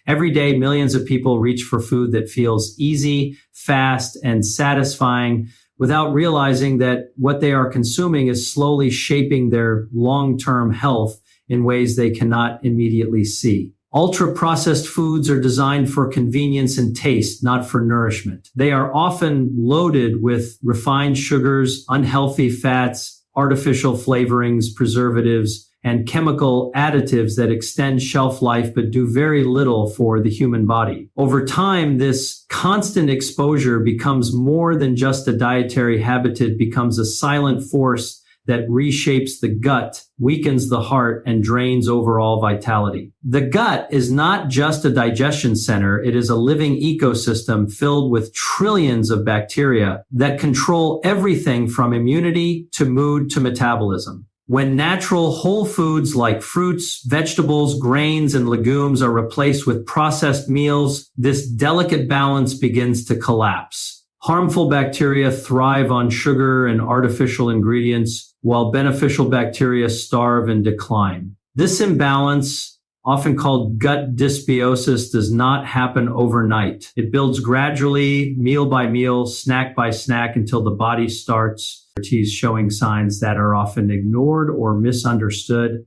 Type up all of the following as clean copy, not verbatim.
Every day, millions of people reach for food that feels easy, fast, and satisfying without realizing that what they are consuming is slowly shaping their long-term health in ways they cannot immediately see. Ultra-processed foods are designed for convenience and taste, not for nourishment. They are often loaded with refined sugars, unhealthy fats, artificial flavorings, preservatives, and chemical additives that extend shelf life but do very little for the human body. Over time, this constant exposure becomes more than just a dietary habit. It becomes a silent force that reshapes the gut, weakens the heart, and drains overall vitality. The gut is not just a digestion center. It is a living ecosystem filled with trillions of bacteria that control everything from immunity to mood to metabolism. When natural whole foods like fruits, vegetables, grains, and legumes are replaced with processed meals, this delicate balance begins to collapse. Harmful bacteria thrive on sugar and artificial ingredients, while beneficial bacteria starve and decline. This imbalance, often called gut dysbiosis, does not happen overnight. It builds gradually, meal by meal, snack by snack, until the body starts showing signs that are often ignored or misunderstood.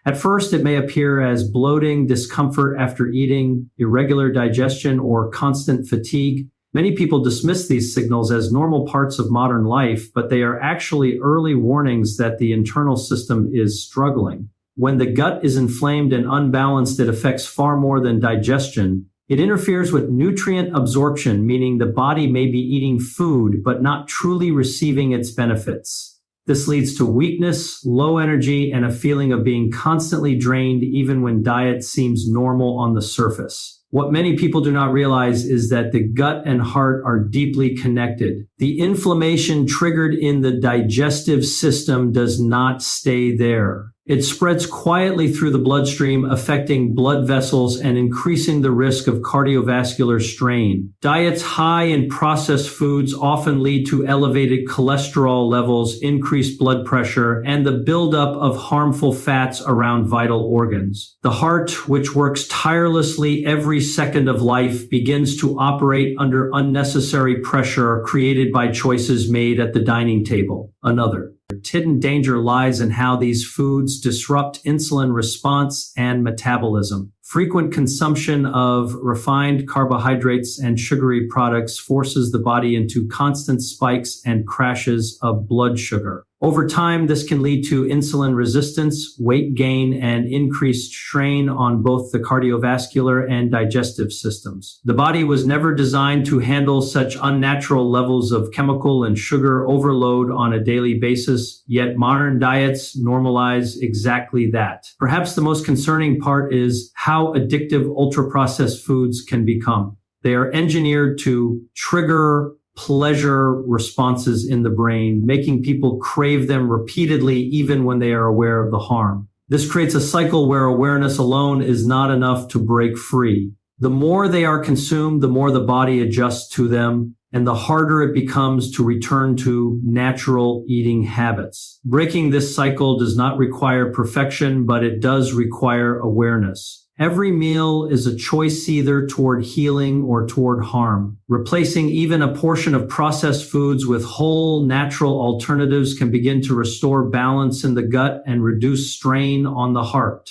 At first, it may appear as bloating, discomfort after eating, irregular digestion, or constant fatigue. Many people dismiss these signals as normal parts of modern life, but they are actually early warnings that the internal system is struggling. When the gut is inflamed and unbalanced, it affects far more than digestion. It interferes with nutrient absorption, meaning the body may be eating food but not truly receiving its benefits. This leads to weakness, low energy, and a feeling of being constantly drained even when diet seems normal on the surface. What many people do not realize is that the gut and heart are deeply connected. The inflammation triggered in the digestive system does not stay there. It spreads quietly through the bloodstream, affecting blood vessels and increasing the risk of cardiovascular strain. Diets high in processed foods often lead to elevated cholesterol levels, increased blood pressure, and the buildup of harmful fats around vital organs. The heart, which works tirelessly every second of life, begins to operate under unnecessary pressure created by choices made at the dining table. Another hidden danger lies in how these foods disrupt insulin response and metabolism. Frequent consumption of refined carbohydrates and sugary products forces the body into constant spikes and crashes of blood sugar. Over time, this can lead to insulin resistance, weight gain, and increased strain on both the cardiovascular and digestive systems. The body was never designed to handle such unnatural levels of chemical and sugar overload on a daily basis, yet modern diets normalize exactly that. Perhaps the most concerning part is how addictive ultra-processed foods can become. They are engineered to trigger pleasure responses in the brain, making people crave them repeatedly even when they are aware of the harm. This creates a cycle where awareness alone is not enough to break free. The more they are consumed, the more the body adjusts to them, and the harder it becomes to return to natural eating habits. Breaking this cycle does not require perfection, but it does require awareness. Every meal is a choice either toward healing or toward harm. Replacing even a portion of processed foods with whole, natural alternatives can begin to restore balance in the gut and reduce strain on the heart.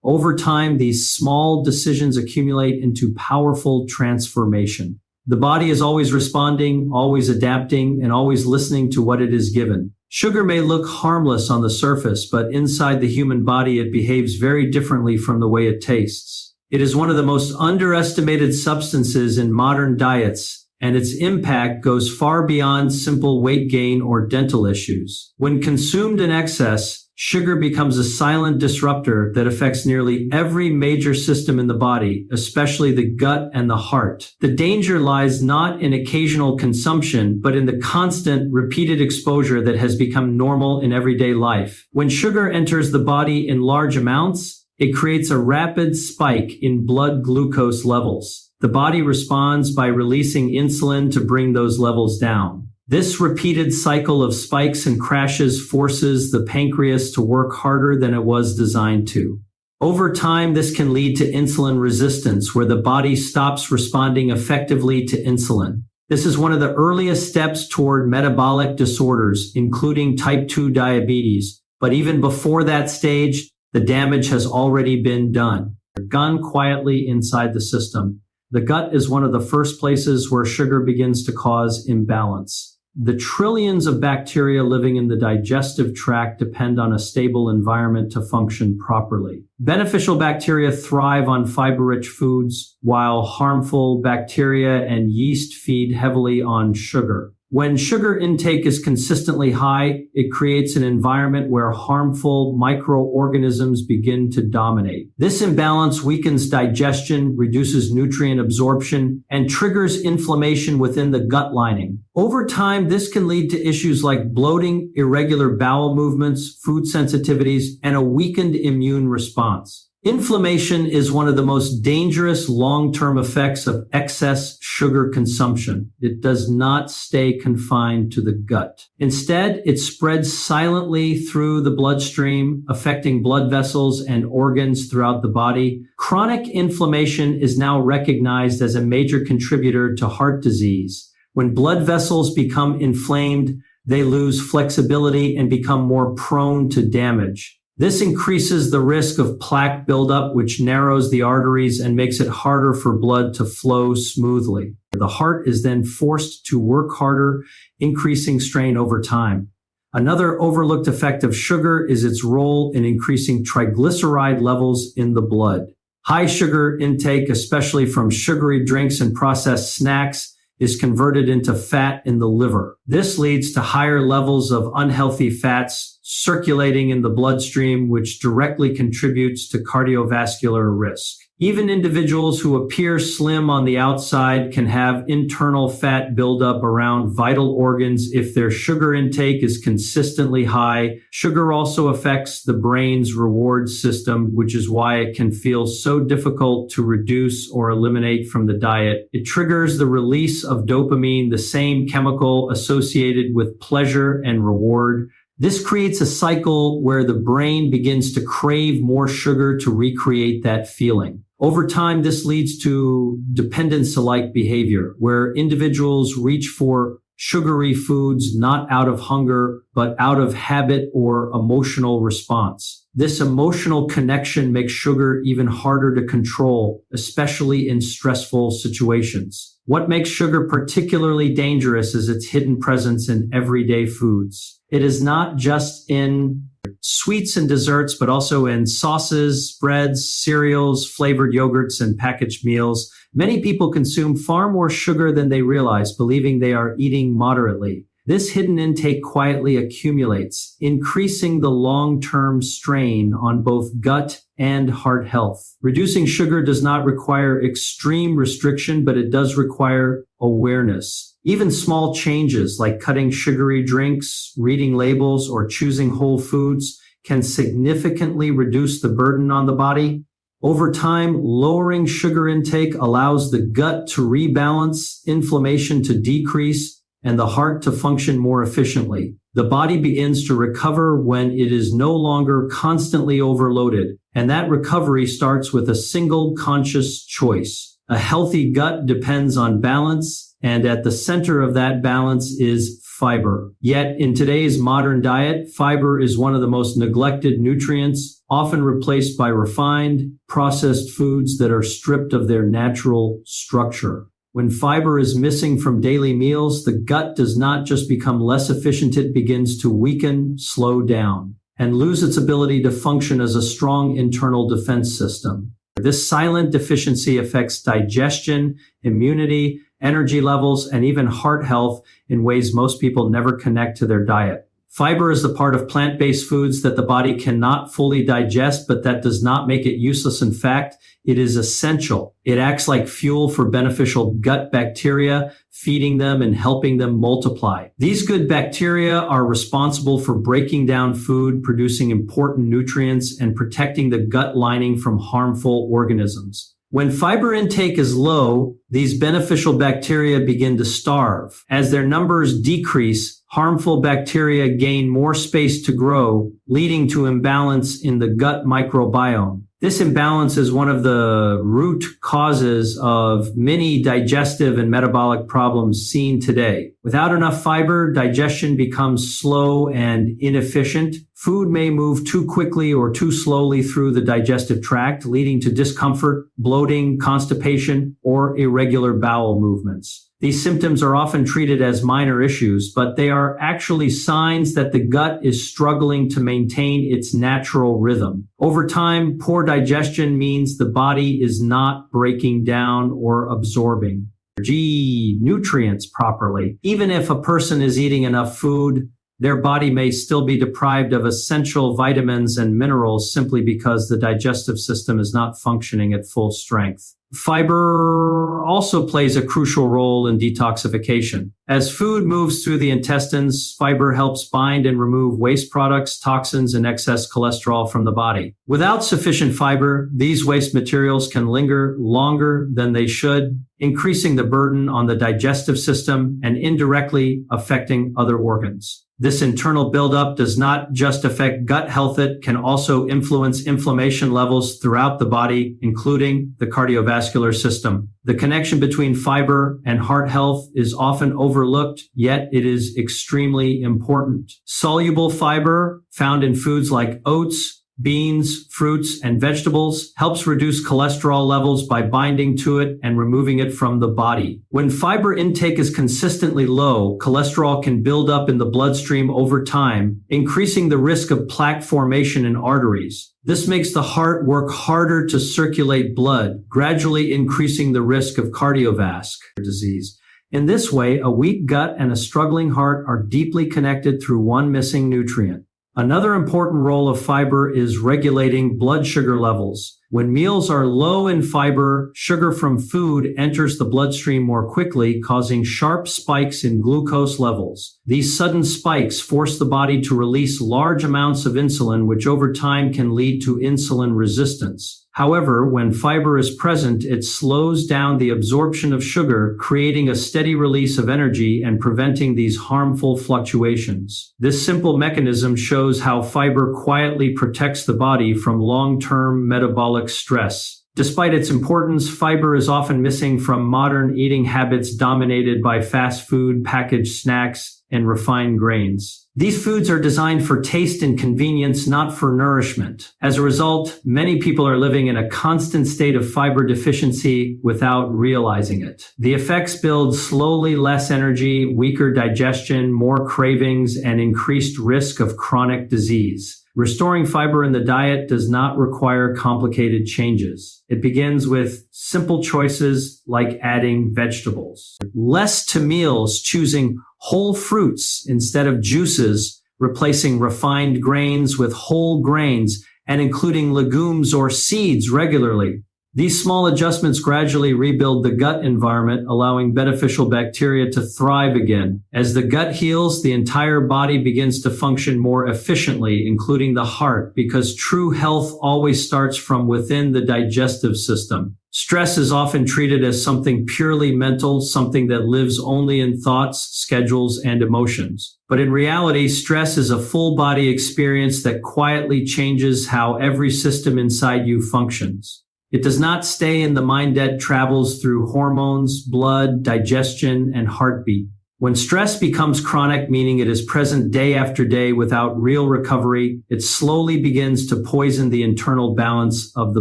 Over time, these small decisions accumulate into powerful transformation. The body is always responding, always adapting, and always listening to what it is given. Sugar may look harmless on the surface, but inside the human body it behaves very differently from the way it tastes. It is one of the most underestimated substances in modern diets, and its impact goes far beyond simple weight gain or dental issues. When consumed in excess, sugar becomes a silent disruptor that affects nearly every major system in the body, especially the gut and the heart. The danger lies not in occasional consumption, but in the constant, repeated exposure that has become normal in everyday life. When sugar enters the body in large amounts, it creates a rapid spike in blood glucose levels. The body responds by releasing insulin to bring those levels down. This repeated cycle of spikes and crashes forces the pancreas to work harder than it was designed to. Over time, this can lead to insulin resistance, where the body stops responding effectively to insulin. This is one of the earliest steps toward metabolic disorders, including type 2 diabetes. But even before that stage, the damage has already been done. Gone quietly inside the system. The gut is one of the first places where sugar begins to cause imbalance. The trillions of bacteria living in the digestive tract depend on a stable environment to function properly. Beneficial bacteria thrive on fiber-rich foods, while harmful bacteria and yeast feed heavily on sugar. When sugar intake is consistently high, it creates an environment where harmful microorganisms begin to dominate. This imbalance weakens digestion, reduces nutrient absorption, and triggers inflammation within the gut lining. Over time, this can lead to issues like bloating, irregular bowel movements, food sensitivities, and a weakened immune response. Inflammation is one of the most dangerous long-term effects of excess sugar consumption. It does not stay confined to the gut. Instead, it spreads silently through the bloodstream, affecting blood vessels and organs throughout the body. Chronic inflammation is now recognized as a major contributor to heart disease. When blood vessels become inflamed, they lose flexibility and become more prone to damage. This increases the risk of plaque buildup, which narrows the arteries and makes it harder for blood to flow smoothly. The heart is then forced to work harder, increasing strain over time. Another overlooked effect of sugar is its role in increasing triglyceride levels in the blood. High sugar intake, especially from sugary drinks and processed snacks, is converted into fat in the liver. This leads to higher levels of unhealthy fats circulating in the bloodstream, which directly contributes to cardiovascular risk. Even individuals who appear slim on the outside can have internal fat buildup around vital organs if their sugar intake is consistently high. Sugar also affects the brain's reward system, which is why it can feel so difficult to reduce or eliminate from the diet. It triggers the release of dopamine, the same chemical associated with pleasure and reward. This creates a cycle where the brain begins to crave more sugar to recreate that feeling. Over time, this leads to dependence-like behavior, where individuals reach for sugary foods not out of hunger, but out of habit or emotional response. This emotional connection makes sugar even harder to control, especially in stressful situations. What makes sugar particularly dangerous is its hidden presence in everyday foods. It is not just in sweets and desserts, but also in sauces, breads, cereals, flavored yogurts, and packaged meals. Many people consume far more sugar than they realize, believing they are eating moderately. This hidden intake quietly accumulates, increasing the long-term strain on both gut and heart health. Reducing sugar does not require extreme restriction, but it does require awareness. Even small changes like cutting sugary drinks, reading labels, or choosing whole foods can significantly reduce the burden on the body. Over time, lowering sugar intake allows the gut to rebalance, inflammation to decrease, and the heart to function more efficiently. The body begins to recover when it is no longer constantly overloaded, and that recovery starts with a single conscious choice. A healthy gut depends on balance, and at the center of that balance is fiber. Yet, in today's modern diet, fiber is one of the most neglected nutrients, often replaced by refined, processed foods that are stripped of their natural structure. When fiber is missing from daily meals, the gut does not just become less efficient, it begins to weaken, slow down, and lose its ability to function as a strong internal defense system. This silent deficiency affects digestion, immunity, energy levels, and even heart health in ways most people never connect to their diet. Fiber is the part of plant-based foods that the body cannot fully digest, but that does not make it useless. In fact, it is essential. It acts like fuel for beneficial gut bacteria, feeding them and helping them multiply. These good bacteria are responsible for breaking down food, producing important nutrients, and protecting the gut lining from harmful organisms. When fiber intake is low, these beneficial bacteria begin to starve. As their numbers decrease, harmful bacteria gain more space to grow, leading to imbalance in the gut microbiome. This imbalance is one of the root causes of many digestive and metabolic problems seen today. Without enough fiber, digestion becomes slow and inefficient. Food may move too quickly or too slowly through the digestive tract, leading to discomfort, bloating, constipation, or irregular bowel movements. These symptoms are often treated as minor issues, but they are actually signs that the gut is struggling to maintain its natural rhythm. Over time, poor digestion means the body is not breaking down or absorbing nutrients properly. Even if a person is eating enough food, their body may still be deprived of essential vitamins and minerals simply because the digestive system is not functioning at full strength. Fiber also plays a crucial role in detoxification. As food moves through the intestines, fiber helps bind and remove waste products, toxins, and excess cholesterol from the body. Without sufficient fiber, these waste materials can linger longer than they should, increasing the burden on the digestive system and indirectly affecting other organs. This internal buildup does not just affect gut health, it can also influence inflammation levels throughout the body, including the cardiovascular system. The connection between fiber and heart health is often overlooked, yet it is extremely important. Soluble fiber, found in foods like oats, beans, fruits, and vegetables, helps reduce cholesterol levels by binding to it and removing it from the body. When fiber intake is consistently low, cholesterol can build up in the bloodstream over time, increasing the risk of plaque formation in arteries. This makes the heart work harder to circulate blood, gradually increasing the risk of cardiovascular disease. In this way, a weak gut and a struggling heart are deeply connected through one missing nutrient. Another important role of fiber is regulating blood sugar levels. When meals are low in fiber, sugar from food enters the bloodstream more quickly, causing sharp spikes in glucose levels. These sudden spikes force the body to release large amounts of insulin, which over time can lead to insulin resistance. However, when fiber is present, it slows down the absorption of sugar, creating a steady release of energy and preventing these harmful fluctuations. This simple mechanism shows how fiber quietly protects the body from long-term metabolic stress. Despite its importance, fiber is often missing from modern eating habits dominated by fast food, packaged snacks, and refined grains. These foods are designed for taste and convenience, not for nourishment. As a result, many people are living in a constant state of fiber deficiency without realizing it. The effects build slowly: less energy, weaker digestion, more cravings, and increased risk of chronic disease. Restoring fiber in the diet does not require complicated changes. It begins with simple choices like adding vegetables. Less to meals, choosing whole fruits instead of juices, replacing refined grains with whole grains, and including legumes or seeds regularly. These small adjustments gradually rebuild the gut environment, allowing beneficial bacteria to thrive again. As the gut heals, the entire body begins to function more efficiently, including the heart, because true health always starts from within the digestive system. Stress is often treated as something purely mental, something that lives only in thoughts, schedules, and emotions. But in reality, stress is a full body experience that quietly changes how every system inside you functions. It does not stay in the mind. It travels through hormones, blood, digestion, and heartbeat. When stress becomes chronic, meaning it is present day after day without real recovery, it slowly begins to poison the internal balance of the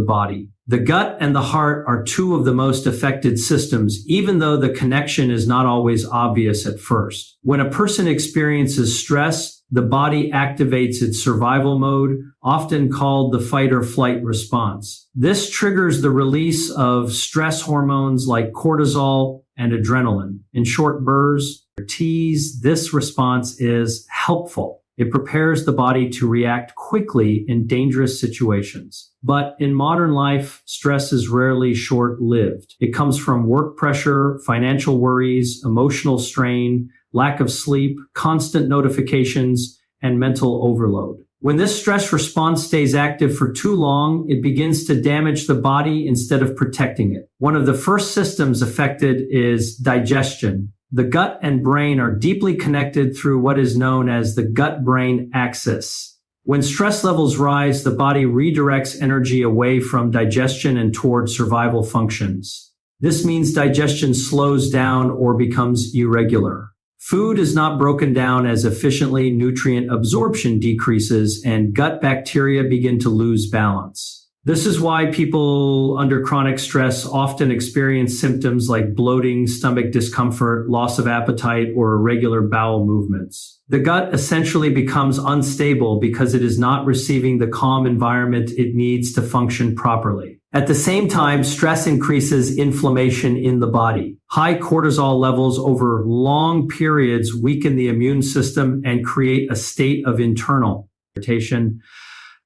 body. The gut and the heart are two of the most affected systems, even though the connection is not always obvious at first. When a person experiences stress, the body activates its survival mode, often called the fight or flight response. This triggers the release of stress hormones like cortisol and adrenaline. In short bursts, this response is helpful. It prepares the body to react quickly in dangerous situations. But in modern life, stress is rarely short-lived. It comes from work pressure, financial worries, emotional strain, lack of sleep, constant notifications, and mental overload. When this stress response stays active for too long, it begins to damage the body instead of protecting it. One of the first systems affected is digestion. The gut and brain are deeply connected through what is known as the gut-brain axis. When stress levels rise, the body redirects energy away from digestion and toward survival functions. This means digestion slows down or becomes irregular. Food is not broken down as efficiently, nutrient absorption decreases, and gut bacteria begin to lose balance. This is why people under chronic stress often experience symptoms like bloating, stomach discomfort, loss of appetite, or irregular bowel movements. The gut essentially becomes unstable because it is not receiving the calm environment it needs to function properly. At the same time, stress increases inflammation in the body. High cortisol levels over long periods weaken the immune system and create a state of internal irritation.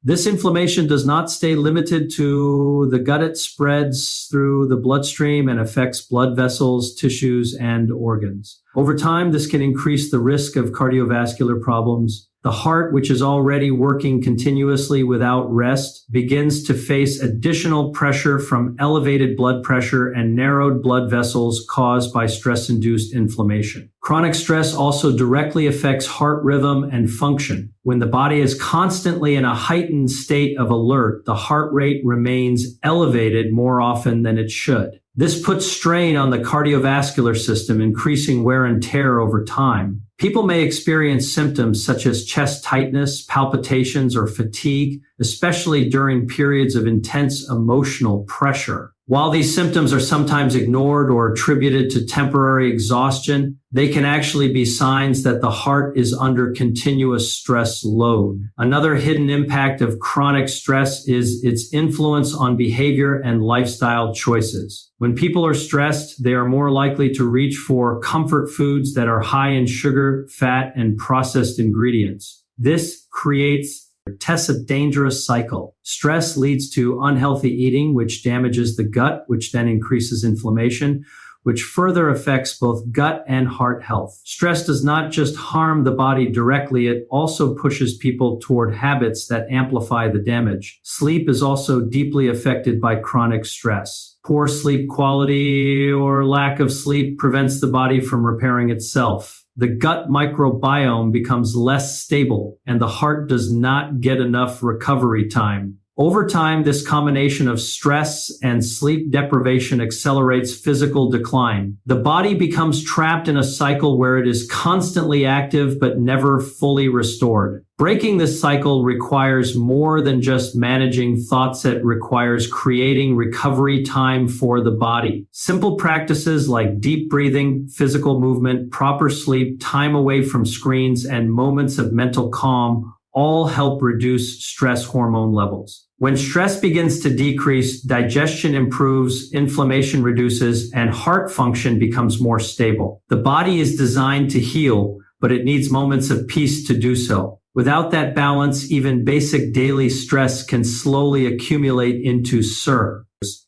This inflammation does not stay limited to the gut. It spreads through the bloodstream and affects blood vessels, tissues, and organs. Over time, this can increase the risk of cardiovascular problems. The heart, which is already working continuously without rest, begins to face additional pressure from elevated blood pressure and narrowed blood vessels caused by stress-induced inflammation. Chronic stress also directly affects heart rhythm and function. When the body is constantly in a heightened state of alert, the heart rate remains elevated more often than it should. This puts strain on the cardiovascular system, increasing wear and tear over time. People may experience symptoms such as chest tightness, palpitations, or fatigue, especially during periods of intense emotional pressure. While these symptoms are sometimes ignored or attributed to temporary exhaustion, they can actually be signs that the heart is under continuous stress load. Another hidden impact of chronic stress is its influence on behavior and lifestyle choices. When people are stressed, they are more likely to reach for comfort foods that are high in sugar, fat, and processed ingredients. This creates a dangerous cycle. Stress leads to unhealthy eating, which damages the gut, which then increases inflammation, which further affects both gut and heart health. Stress does not just harm the body directly, it also pushes people toward habits that amplify the damage. Sleep is also deeply affected by chronic stress. Poor sleep quality or lack of sleep prevents the body from repairing itself. The gut microbiome becomes less stable, and the heart does not get enough recovery time. Over time, this combination of stress and sleep deprivation accelerates physical decline. The body becomes trapped in a cycle where it is constantly active but never fully restored. Breaking this cycle requires more than just managing thoughts. It requires creating recovery time for the body. Simple practices like deep breathing, physical movement, proper sleep, time away from screens, and moments of mental calm all help reduce stress hormone levels. When stress begins to decrease, digestion improves, inflammation reduces, and heart function becomes more stable. The body is designed to heal, but it needs moments of peace to do so. Without that balance, even basic daily stress can slowly accumulate into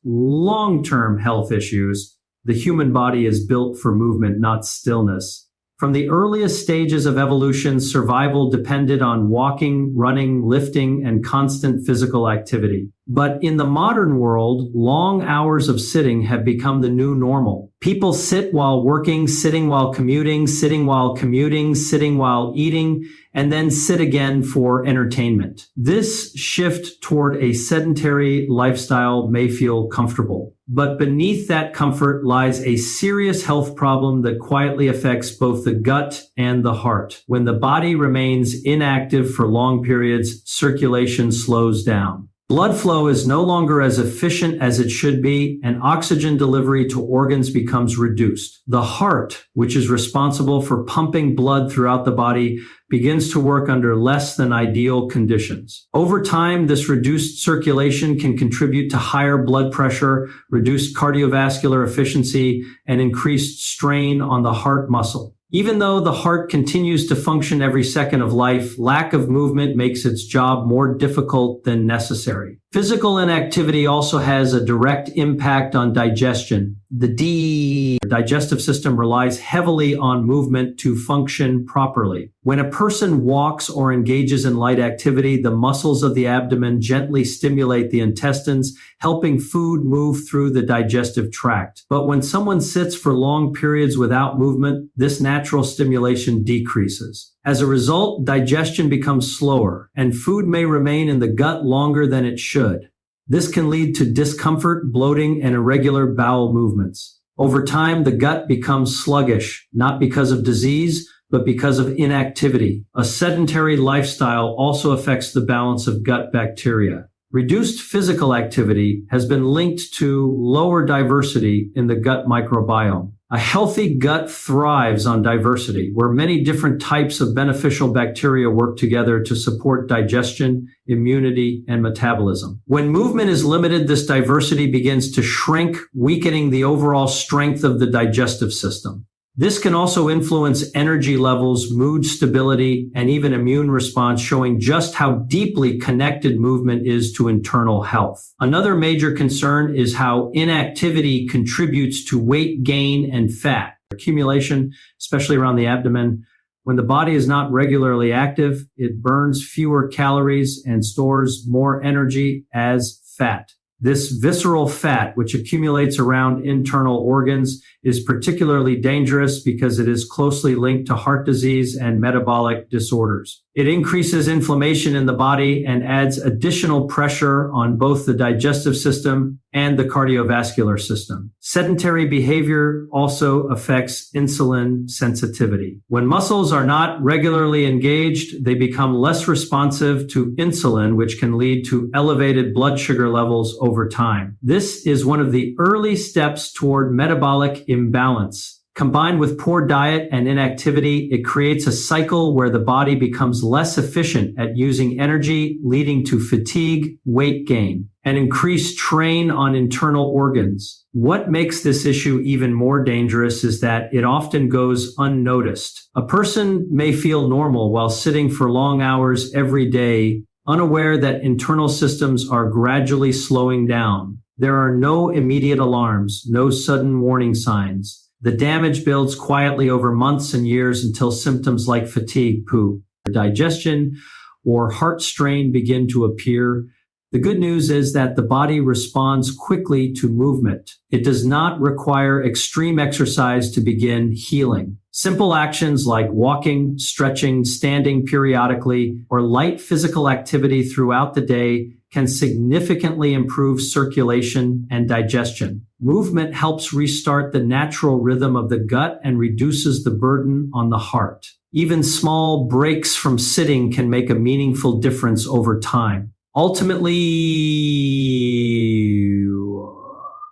long-term health issues. The human body is built for movement, not stillness. From the earliest stages of evolution, survival depended on walking, running, lifting, and constant physical activity. But in the modern world, long hours of sitting have become the new normal. People sit while working, sitting while commuting, sitting while commuting, sitting while eating, and then sit again for entertainment. This shift toward a sedentary lifestyle may feel comfortable, but beneath that comfort lies a serious health problem that quietly affects both the gut and the heart. When the body remains inactive for long periods, circulation slows down. Blood flow is no longer as efficient as it should be, and oxygen delivery to organs becomes reduced. The heart, which is responsible for pumping blood throughout the body, begins to work under less than ideal conditions. Over time, this reduced circulation can contribute to higher blood pressure, reduced cardiovascular efficiency, and increased strain on the heart muscle. Even though the heart continues to function every second of life, lack of movement makes its job more difficult than necessary. Physical inactivity also has a direct impact on digestion. The digestive system relies heavily on movement to function properly. When a person walks or engages in light activity, the muscles of the abdomen gently stimulate the intestines, helping food move through the digestive tract. But when someone sits for long periods without movement, this natural stimulation decreases. As a result, digestion becomes slower, and food may remain in the gut longer than it should. This can lead to discomfort, bloating, and irregular bowel movements. Over time, the gut becomes sluggish, not because of disease, but because of inactivity. A sedentary lifestyle also affects the balance of gut bacteria. Reduced physical activity has been linked to lower diversity in the gut microbiome. A healthy gut thrives on diversity, where many different types of beneficial bacteria work together to support digestion, immunity, and metabolism. When movement is limited, this diversity begins to shrink, weakening the overall strength of the digestive system. This can also influence energy levels, mood stability, and even immune response, showing just how deeply connected movement is to internal health. Another major concern is how inactivity contributes to weight gain and fat accumulation, especially around the abdomen. When the body is not regularly active, it burns fewer calories and stores more energy as fat. This visceral fat, which accumulates around internal organs, is particularly dangerous because it is closely linked to heart disease and metabolic disorders. It increases inflammation in the body and adds additional pressure on both the digestive system and the cardiovascular system. Sedentary behavior also affects insulin sensitivity. When muscles are not regularly engaged, they become less responsive to insulin, which can lead to elevated blood sugar levels over time. This is one of the early steps toward metabolic imbalance. Combined with poor diet and inactivity, it creates a cycle where the body becomes less efficient at using energy, leading to fatigue, weight gain, and increased strain on internal organs. What makes this issue even more dangerous is that it often goes unnoticed. A person may feel normal while sitting for long hours every day, unaware that internal systems are gradually slowing down. There are no immediate alarms, no sudden warning signs. The damage builds quietly over months and years until symptoms like fatigue, poor digestion, or heart strain begin to appear. The good news is that the body responds quickly to movement. It does not require extreme exercise to begin healing. Simple actions like walking, stretching, standing periodically, or light physical activity throughout the day can significantly improve circulation and digestion. Movement helps restart the natural rhythm of the gut and reduces the burden on the heart. Even small breaks from sitting can make a meaningful difference over time. Ultimately,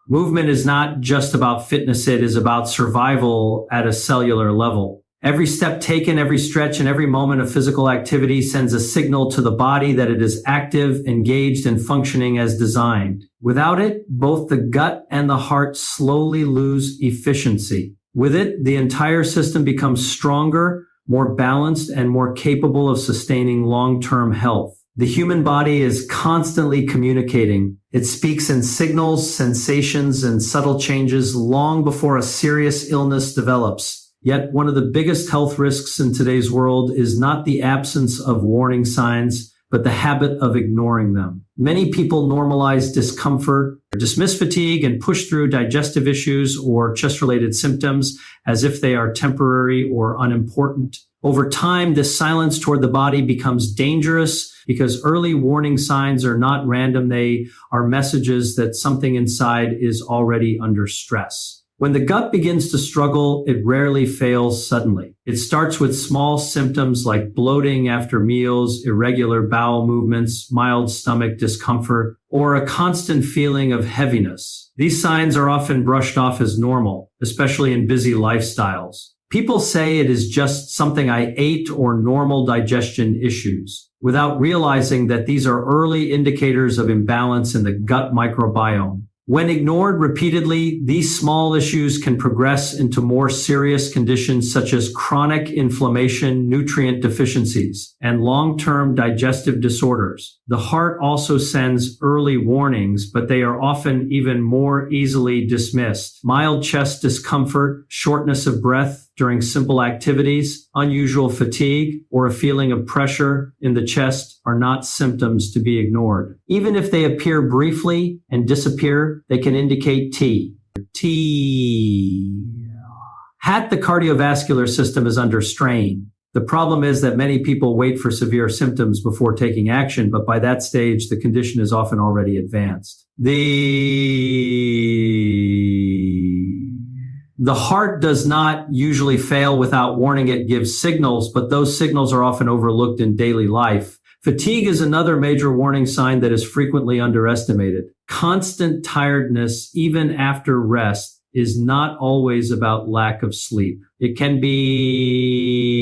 movement is not just about fitness, it is about survival at a cellular level. Every step taken, every stretch, and every moment of physical activity sends a signal to the body that it is active, engaged, and functioning as designed. Without it, both the gut and the heart slowly lose efficiency. With it, the entire system becomes stronger, more balanced, and more capable of sustaining long-term health. The human body is constantly communicating. It speaks in signals, sensations, and subtle changes long before a serious illness develops. Yet one of the biggest health risks in today's world is not the absence of warning signs, but the habit of ignoring them. Many people normalize discomfort, dismiss fatigue, and push through digestive issues or chest-related symptoms as if they are temporary or unimportant. Over time, this silence toward the body becomes dangerous because early warning signs are not random. They are messages that something inside is already under stress. When the gut begins to struggle, it rarely fails suddenly. It starts with small symptoms like bloating after meals, irregular bowel movements, mild stomach discomfort, or a constant feeling of heaviness. These signs are often brushed off as normal, especially in busy lifestyles. People say it is just something I ate or normal digestion issues, without realizing that these are early indicators of imbalance in the gut microbiome. When ignored repeatedly, these small issues can progress into more serious conditions such as chronic inflammation, nutrient deficiencies, and long-term digestive disorders. The heart also sends early warnings, but they are often even more easily dismissed. Mild chest discomfort, shortness of breath during simple activities, unusual fatigue, or a feeling of pressure in the chest are not symptoms to be ignored. Even if they appear briefly and disappear, they can indicate T. The cardiovascular system is under strain. The problem is that many people wait for severe symptoms before taking action, but by that stage, the condition is often already advanced. The heart does not usually fail without warning. It gives signals, but those signals are often overlooked in daily life. Fatigue is another major warning sign that is frequently underestimated. Constant tiredness, even after rest, is not always about lack of sleep. It can be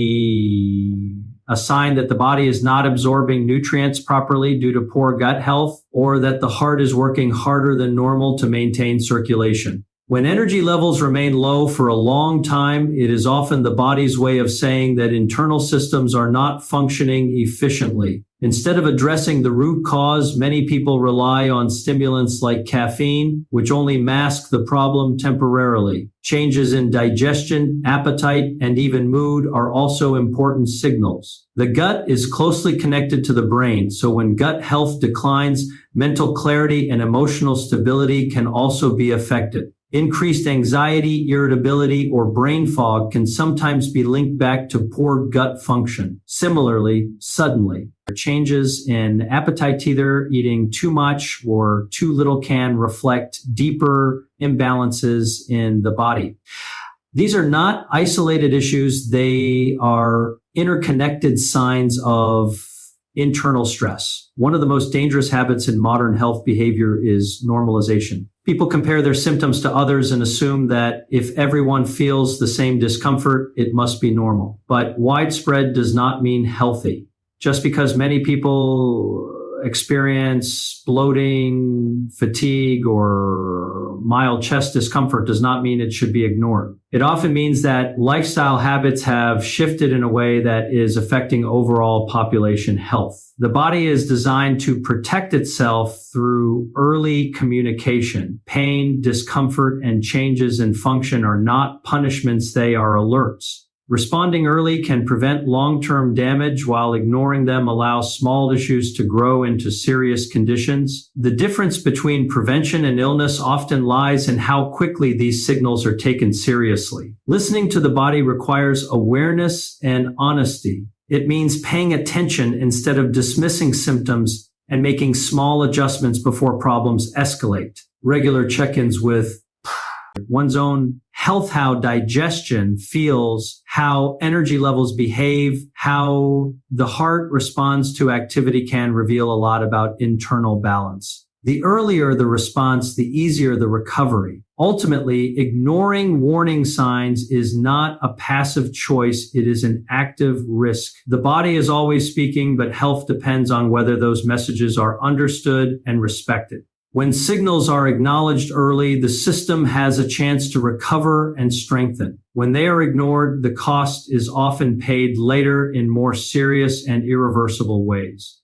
a sign that the body is not absorbing nutrients properly due to poor gut health, or that the heart is working harder than normal to maintain circulation. When energy levels remain low for a long time, it is often the body's way of saying that internal systems are not functioning efficiently. Instead of addressing the root cause, many people rely on stimulants like caffeine, which only mask the problem temporarily. Changes in digestion, appetite, and even mood are also important signals. The gut is closely connected to the brain, so when gut health declines, mental clarity and emotional stability can also be affected. Increased anxiety, irritability, or brain fog can sometimes be linked back to poor gut function. Similarly, suddenly, changes in appetite, either eating too much or too little, can reflect deeper imbalances in the body. These are not isolated issues. They are interconnected signs of internal stress. One of the most dangerous habits in modern health behavior is normalization. People compare their symptoms to others and assume that if everyone feels the same discomfort, it must be normal. But widespread does not mean healthy. Just because many people experience bloating, fatigue, or mild chest discomfort does not mean it should be ignored. It often means that lifestyle habits have shifted in a way that is affecting overall population health. The body is designed to protect itself through early communication. Pain, discomfort, and changes in function are not punishments, they are alerts. Responding early can prevent long-term damage, while ignoring them allows small issues to grow into serious conditions. The difference between prevention and illness often lies in how quickly these signals are taken seriously. Listening to the body requires awareness and honesty. It means paying attention instead of dismissing symptoms and making small adjustments before problems escalate. Regular check-ins with one's own health, how digestion feels, how energy levels behave, how the heart responds to activity can reveal a lot about internal balance. The earlier the response, the easier the recovery. Ultimately, ignoring warning signs is not a passive choice. It is an active risk. The body is always speaking, but health depends on whether those messages are understood and respected. When signals are acknowledged early, the system has a chance to recover and strengthen. When they are ignored, the cost is often paid later in more serious and irreversible ways.